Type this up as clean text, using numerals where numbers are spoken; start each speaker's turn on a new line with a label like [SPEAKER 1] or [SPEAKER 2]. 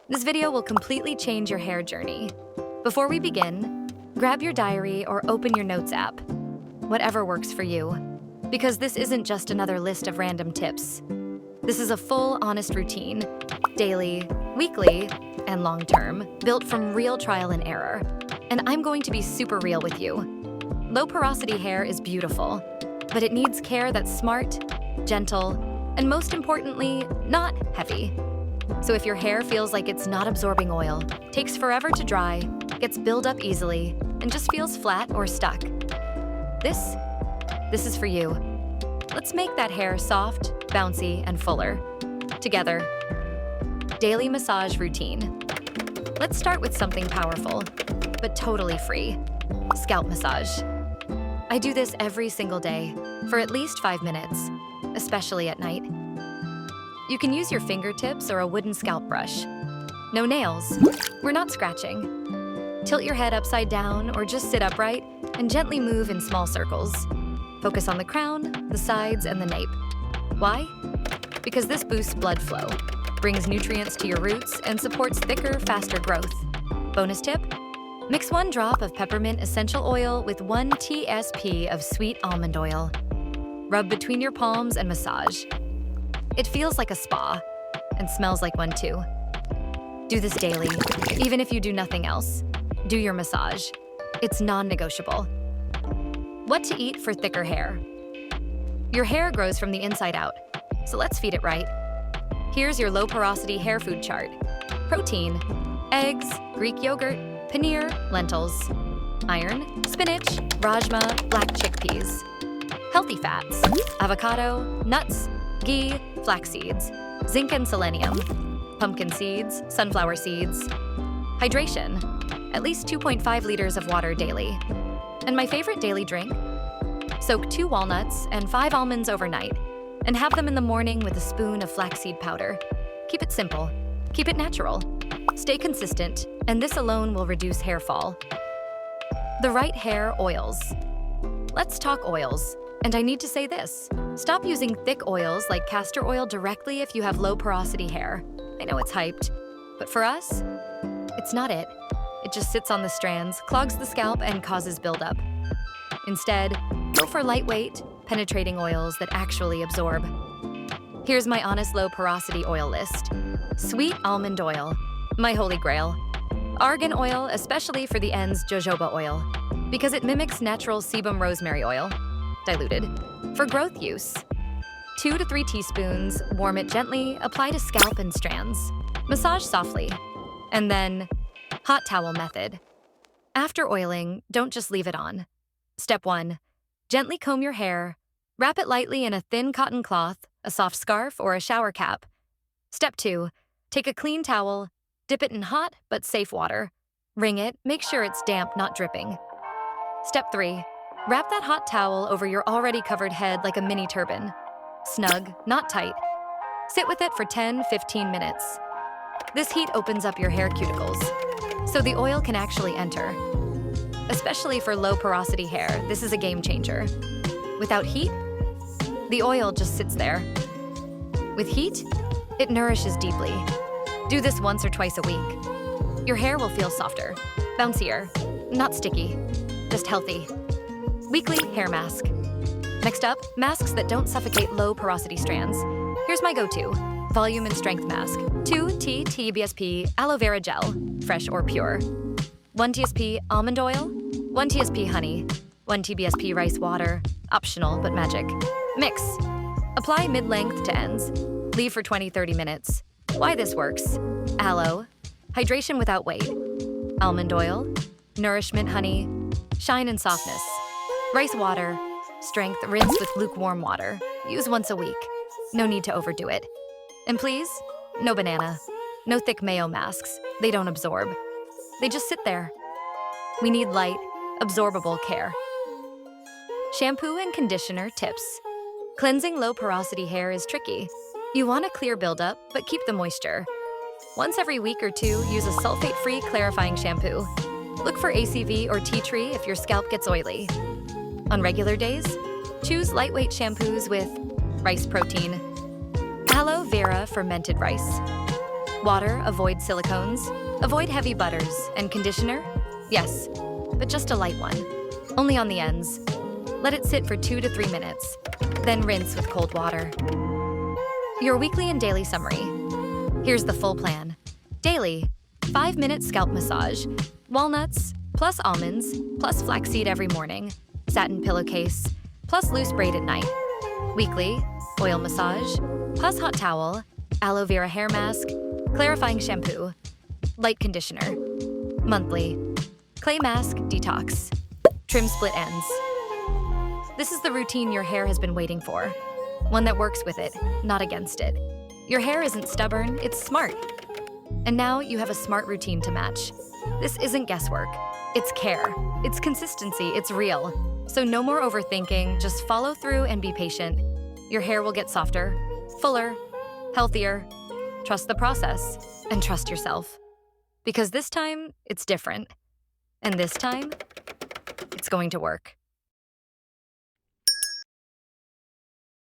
[SPEAKER 1] This video will completely change your hair journey. Before we begin, grab your diary or open your notes app, whatever works for you, because this isn't just another list of random tips. This is a full, honest routine, daily, weekly, and long-term, built from real trial and error. And I'm going to be super real with you. Low porosity hair is beautiful, but it needs care that's smart, gentle, and most importantly, not heavy. So if your hair feels like it's not absorbing oil, takes forever to dry, gets buildup easily, and just feels flat or stuck, this is for you. Let's make that hair soft, bouncy, and fuller. Together. Daily massage routine. Let's start with something powerful, but totally free. Scalp massage. I do this every single day, for at least 5 minutes, especially at night. You can use your fingertips or a wooden scalp brush. No nails. We're not scratching. Tilt your head upside down or just sit upright and gently move in small circles. Focus on the crown, the sides, and the nape. Why? Because this boosts blood flow, brings nutrients to your roots, and supports thicker, faster growth. Bonus tip? Mix 1 drop of peppermint essential oil with 1 TSP of sweet almond oil. Rub between your palms and massage. It feels like a spa, and smells like one too. Do this daily, even if you do nothing else. Do your massage. It's non-negotiable. What to eat for thicker hair? Your hair grows from the inside out, so let's feed it right. Here's your low porosity hair food chart. Protein: eggs, Greek yogurt, paneer, lentils. Iron: spinach, rajma, black chickpeas. Healthy fats: avocado, nuts, ghee, flax seeds. Zinc and selenium: pumpkin seeds, sunflower seeds. Hydration: at least 2.5 liters of water daily. And my favorite daily drink? Soak 2 walnuts and 5 almonds overnight, and have them in the morning with a spoon of flaxseed powder. Keep it simple. Keep it natural. Stay consistent, and this alone will reduce hair fall. The right hair oils. Let's talk oils. And I need to say this. Stop using thick oils like castor oil directly if you have low porosity hair. I know it's hyped, but for us, it's not it. It just sits on the strands, clogs the scalp, and causes buildup. Instead, go for lightweight, penetrating oils that actually absorb. Here's my honest low porosity oil list. Sweet almond oil, my holy grail. Argan oil, especially for the ends jojoba oil, because it mimics natural sebum rosemary oil, diluted. For growth use, 2 to 3 teaspoons, warm it gently, apply to scalp and strands. Massage softly. And then, hot towel method. After oiling, don't just leave it on. Step 1, gently comb your hair. Wrap it lightly in a thin cotton cloth, a soft scarf, or a shower cap. Step 2, take a clean towel, dip it in hot but safe water. Wring it, make sure it's damp, not dripping. Step 3, wrap that hot towel over your already covered head like a mini turban. Snug, not tight. Sit with it for 10-15 minutes. This heat opens up your hair cuticles, so the oil can actually enter. Especially for low porosity hair, this is a game changer. Without heat, the oil just sits there. With heat, it nourishes deeply. Do this once or twice a week. Your hair will feel softer, bouncier, not sticky, just healthy. Weekly hair mask. Next up, masks that don't suffocate low porosity strands. Here's my go-to, volume and strength mask. 2 TSP aloe vera gel, fresh or pure. 1 TSP almond oil, 1 TSP honey, 1 TSP rice water, optional but magic. Mix. Apply mid-length to ends. Leave for 20-30 minutes. Why this works? Aloe, hydration without weight. Almond oil, nourishment honey, shine and softness. Rice water, strength, rinse with lukewarm water. Use once a week. No need to overdo it. And please, no banana. No thick mayo masks. They don't absorb. They just sit there. We need light, absorbable care. Shampoo and conditioner tips. Cleansing low porosity hair is tricky. You want a clear buildup, but keep the moisture. Once every week or 2, use a sulfate-free clarifying shampoo. Look for ACV or tea tree if your scalp gets oily. On regular days, choose lightweight shampoos with rice protein, aloe vera fermented rice, Water, avoid silicones. Avoid heavy butters. And conditioner? Yes, but just a light one. Only on the ends. Let it sit for 2 to 3 minutes. Then rinse with cold water. Your weekly and daily summary. Here's the full plan. Daily, 5-minute scalp massage. Walnuts, plus almonds, plus flaxseed every morning. Satin pillowcase, plus loose braid at night. Weekly, oil massage, plus hot towel, aloe vera hair mask, clarifying shampoo, light conditioner. Monthly, clay mask detox, trim split ends. This is the routine your hair has been waiting for. One that works with it, not against it. Your hair isn't stubborn, it's smart. And now you have a smart routine to match. This isn't guesswork. It's care. It's consistency. It's real. So no more overthinking. Just follow through and be patient. Your hair will get softer, fuller, healthier. Trust the process and trust yourself. Because this time, it's different. And this time, it's going to work.